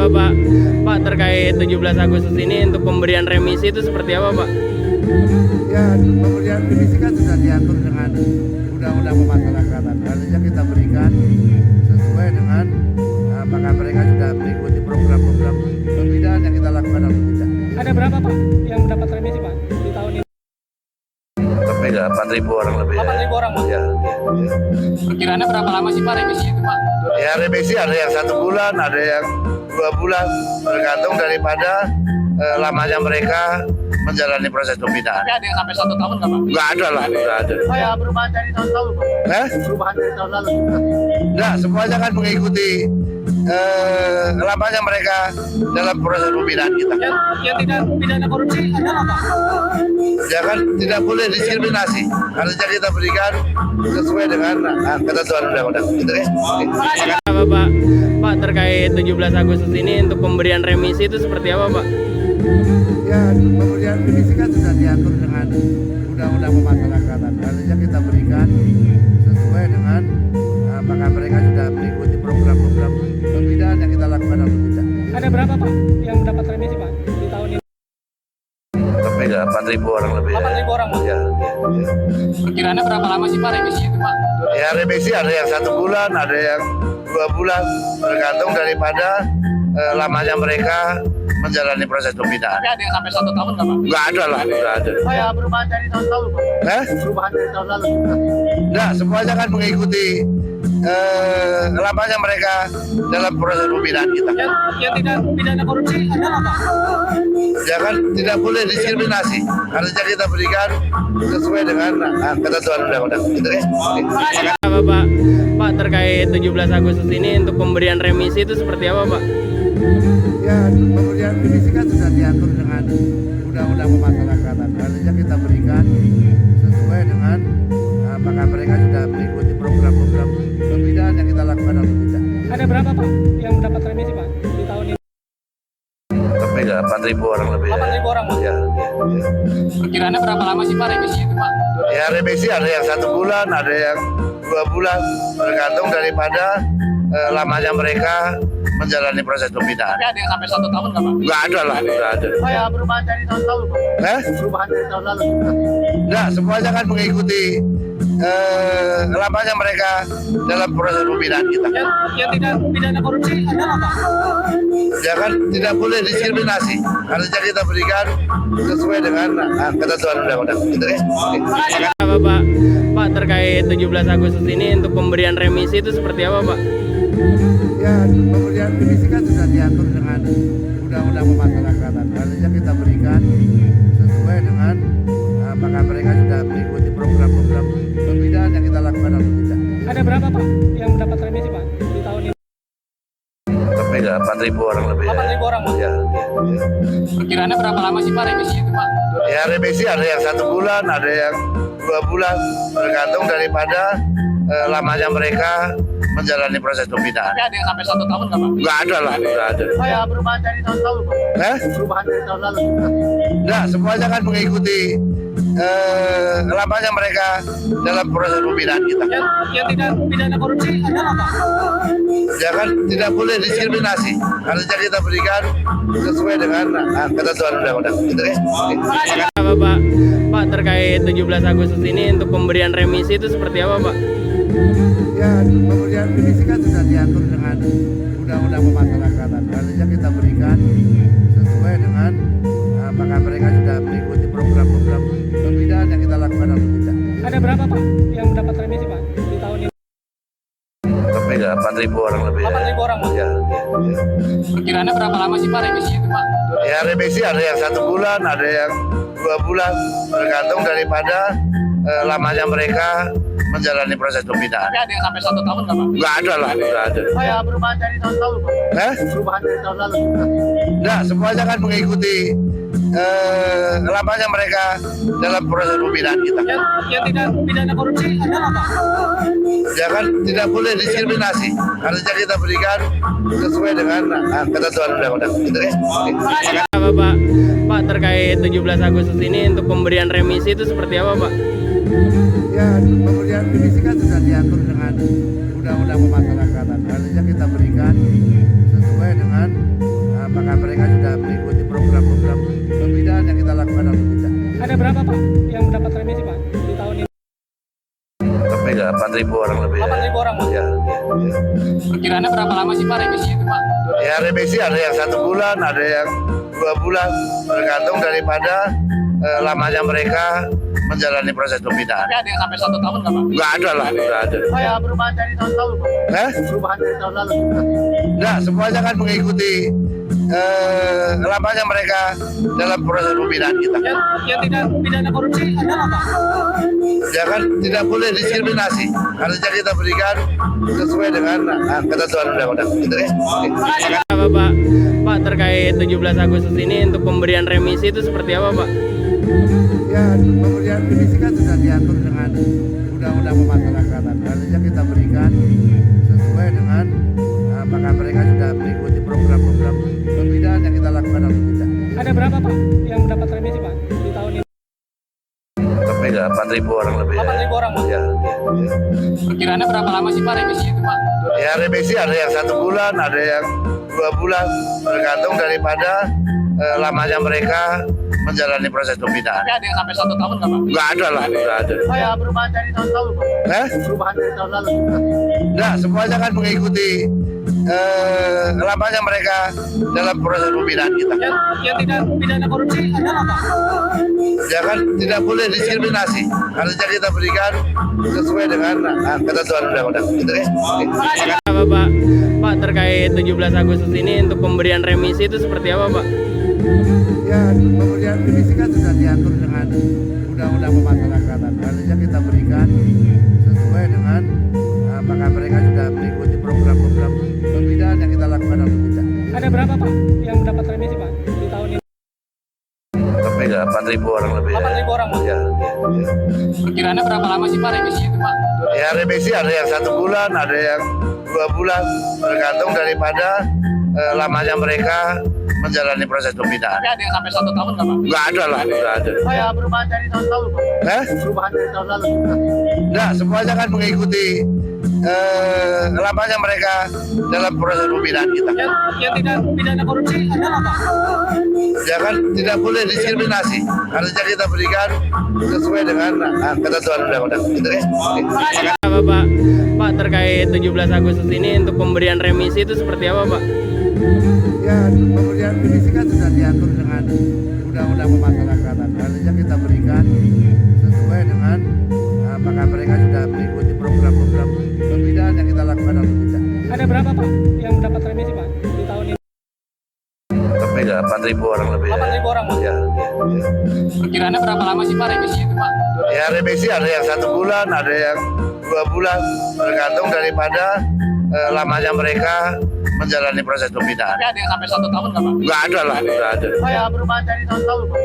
apa Pak? Pak, terkait 17 Agustus ini untuk pemberian remisi itu seperti apa Pak? Ya, pemberian remisi kan sudah diatur dengan undang-undang pemasyarakatan. Harusnya kita berikan sesuai dengan apakah mereka sudah mengikuti program-program pembinaan yang kita lakukan atau tidak. Ada berapa Pak yang mendapat remisi Pak di tahun ini? Lebih ya, 4.000 orang lebih. 8.000 orang Pak? Ya. Perkiraannya berapa lama sih Pak remisi itu Pak? Ya, remisi ada yang 1 bulan, ada yang 2 bulan, tergantung daripada lamanya mereka menjalani proses pembinaan. Tapi ada yang sampai 1 tahun nggak Pak? Nggak ada lah, nggak ada. Oh ya, perubahan dari tahun lalu Pak? Perubahan dari tahun lalu? Nggak, semuanya kan mengikuti lamanya mereka dalam proses pembinaan kita. Yang tidak pidana korupsi adalah Pak? Ya kan tidak boleh diskriminasi. Harusnya kita berikan sesuai dengan ketentuan undang-undang. Gitu ya. Apa Pak? Pak, terkait 17 Agustus ini untuk pemberian remisi itu seperti apa Pak? Ya, pemberian remisi kan sudah diatur dengan undang-undang pemasyarakatan. Harusnya kita berikan sesuai dengan apakah mereka sudah mengikuti program-program pembinaan yang kita lakukan atau tidak. Ada berapa Pak yang mendapat remisi Pak di tahun ini? Lebih ya, 4.000 orang lebih. 8.000 orang Pak? Ya. Perkiraannya berapa lama sih Pak remisi itu Pak? Ya, remisi ada yang 1 bulan, ada yang 2 bulan, tergantung daripada lamanya mereka menjalani proses pembinaan. Tapi ada yang sampai 1 tahun nggak Pak? Nggak ada lah, nggak ada. Oh ya, perubahan dari tahun lalu Pak? Perubahan dari tahun lalu? Nggak, semuanya kan mengikuti lamanya mereka dalam proses pembinaan kita. Yang tidak pidana korupsi adalah Pak? Ya kan tidak boleh diskriminasi. Harusnya kita berikan sesuai dengan ketentuan undang-undang. Gitu ya. Apa Pak? Pak, terkait 17 Agustus ini untuk pemberian remisi itu seperti apa Pak? Ya, pemberian remisi kan sudah diatur dengan undang-undang pemasyarakatan. Harusnya kita berikan sesuai dengan apakah mereka sudah mengikuti program-program pembinaan yang kita lakukan atau tidak. Ada berapa Pak yang mendapat remisi Pak di tahun ini? Lebih ya, 4.000 orang lebih. 8.000 orang Pak? Ya. Perkiraannya berapa lama sih Pak remisi itu Pak? Ya, remisi ada yang 1 bulan, ada yang 2 bulan, tergantung daripada lamanya mereka menjalani proses pembinaan. Tapi ada yang sampai 1 tahun nggak Pak? Nggak ada lah, nggak ada. Oh ya, perubahan dari tahun lalu Pak? Perubahan dari tahun lalu? Nggak, semuanya kan mengikuti lamanya mereka dalam proses pembinaan kita. Yang tidak pidana korupsi adalah Pak? Ya kan tidak boleh diskriminasi. Harusnya kita berikan sesuai dengan ketentuan undang-undang. Gitu ya. Apa Pak? Pak, terkait 17 Agustus ini untuk pemberian remisi itu seperti apa Pak? Ya, pemberian remisi kan sudah diatur dengan undang-undang pemasyarakatan. Harusnya kita berikan sesuai dengan apakah mereka sudah mengikuti program-program pembinaan yang kita lakukan atau tidak. Ada berapa Pak yang mendapat remisi Pak di tahun ini? Lebih ya, 4.000 orang lebih. 8.000 orang Pak? Ya. Perkiraannya berapa lama sih Pak remisi itu Pak? Ya, remisi ada yang 1 bulan, ada yang 2 bulan, tergantung daripada lamanya mereka menjalani proses pembinaan. Tapi ada yang sampai 1 tahun nggak Pak? Nggak ada lah, nggak ada. Oh ya, perubahan dari tahun lalu Pak? Perubahan dari tahun lalu? Nggak, semuanya kan mengikuti lamanya mereka dalam proses pembinaan kita. Yang tidak pidana korupsi adalah Pak? Ya kan tidak boleh diskriminasi. Harusnya kita berikan sesuai dengan ketentuan undang-undang. Gitu ya. Apa Pak? Pak, terkait 17 Agustus ini untuk pemberian remisi itu seperti apa Pak? Ya, pemberian remisi kan sudah diatur dengan undang-undang pemasyarakatan. Harusnya kita berikan sesuai dengan apakah mereka sudah mengikuti program-program pembinaan yang kita lakukan atau tidak. Ada berapa Pak yang mendapat remisi Pak di tahun ini? Lebih ya, 4.000 orang lebih. 8.000 orang Pak? Ya. Perkiraannya berapa lama sih Pak remisi itu Pak? Ya, remisi ada yang 1 bulan, ada yang 2 bulan, tergantung daripada lamanya mereka menjalani proses pembinaan. Tapi ada yang sampai 1 tahun nggak Pak? Nggak ada lah, nggak ada. Oh ya, perubahan dari tahun lalu Pak? Perubahan dari tahun lalu? Nggak, semuanya kan mengikuti lamanya mereka dalam proses pembinaan kita. Yang tidak pidana korupsi adalah Pak? Ya kan tidak boleh diskriminasi. Harusnya kita berikan sesuai dengan ketentuan undang-undang. Gitu ya. Apa Pak? Pak, terkait 17 Agustus ini untuk pemberian remisi itu seperti apa Pak? Ya, pemberian remisi kan sudah diatur dengan undang-undang pemasyarakatan. Harusnya kita berikan sesuai dengan Ada berapa Pak yang mendapat remisi Pak di tahun ini? Lebih nggak 4.000 orang lebih. 8.000 orang Pak. Ya. Perkiraannya berapa lama sih Pak remisi itu Pak? Ya remisi ada yang 1 bulan, ada yang 2 bulan, tergantung daripada lamanya mereka menjalani proses pembinaan. Tapi ada yang sampai 1 tahun nggak Pak? Nggak ada lah, nggak ada. Kayak perubahan dari tahun lalu Pak? Perubahan dari tahun lalu? Nggak, semuanya kan mengikuti lamanya mereka dalam proses pembinaan kita. Yang tidak pidana korupsi adalah Pak. Ya kan tidak boleh diskriminasi, harusnya kita berikan sesuai dengan ketentuan undang-undang. Gitu ya. Pak terkait 17 Agustus ini untuk pemberian remisi itu seperti apa Pak? Ya, pemberian remisi kan sudah diatur dengan undang-undang pemasyarakatan. Harusnya kita berikan sesuai dengan apakah mereka sudah mengikuti program-program pembinaan yang kita lakukan atau tidak. Ada berapa Pak yang mendapat remisi Pak di tahun ini? Lebih nggak 4.000 orang lebih. 8.000 orang Pak. Ya. Perkiraannya berapa lama sih Pak remisi itu Pak? Ya remisi ada yang 1 bulan, ada yang 2 bulan, tergantung daripada lamanya mereka menjalani proses pembinaan. Tapi ada yang sampai 1 tahun nggak Pak? Nggak ada lah, nggak ada. Kayak perubahan dari tahun lalu Pak? Perubahan dari tahun lalu? Nggak, semuanya kan mengikuti lamanya mereka dalam proses pembinaan kita. Yang tidak pidana korupsi adalah Pak. Ya kan tidak boleh diskriminasi, harusnya kita berikan sesuai dengan ketentuan undang-undang. Gitu ya. Pak terkait 17 Agustus ini untuk pemberian remisi itu seperti apa Pak? Ya, pemberian remisi kan sudah diatur dengan undang-undang pemasyarakatan. Harusnya kita berikan sesuai dengan apakah mereka sudah mengikuti program-program pembinaan yang kita lakukan atau tidak. Ada berapa Pak yang mendapat remisi Pak di tahun ini? Lebih nggak 4.000 orang lebih. 8.000 orang Pak. Ya. Perkiraannya berapa lama sih Pak remisi itu Pak? Ya remisi ada yang 1 bulan, ada yang 2 bulan, tergantung daripada lamanya mereka menjalani proses pembinaan. Tapi ada yang sampai 1 tahun nggak Pak? Nggak ada lah, nggak ada. Kayak perubahan dari tahun lalu Pak? Perubahan dari tahun lalu? Nggak, semuanya kan mengikuti lamanya mereka dalam proses pembinaan kita. Yang tidak pidana korupsi adalah Pak. Ya kan tidak boleh diskriminasi, harusnya kita berikan sesuai dengan ketentuan undang-undang. Gitu ya. Pak terkait 17 Agustus ini untuk pemberian remisi itu seperti apa Pak? Ya, pemberian remisi kan sudah diatur dengan undang-undang pemasyarakatan. Harusnya kita berikan sesuai dengan apakah mereka sudah mengikuti program-program pembinaan yang kita lakukan atau tidak. Ada berapa Pak yang mendapat remisi Pak di tahun ini? Lebih nggak 4.000 orang lebih. 8.000 orang Pak. Ya. Perkiraannya berapa lama sih Pak remisi itu Pak? Ya remisi ada yang 1 bulan, ada yang 2 bulan, tergantung daripada lamanya mereka menjalani proses pembinaan. Tapi ada yang sampai 1 tahun nggak Pak? Nggak ada lah, nggak ada. Kayak perubahan dari tahun lalu Pak?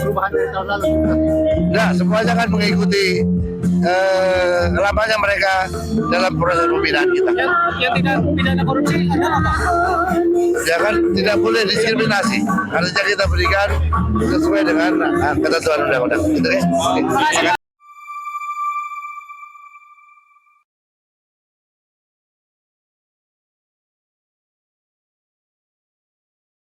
Perubahan dari tahun lalu? Nggak, semuanya kan mengikuti lamanya mereka dalam proses pembinaan kita. Yang tidak pidana korupsi adalah Pak. Ya kan tidak boleh diskriminasi, harusnya kita berikan sesuai dengan ketentuan undang-undang. Gitu ya.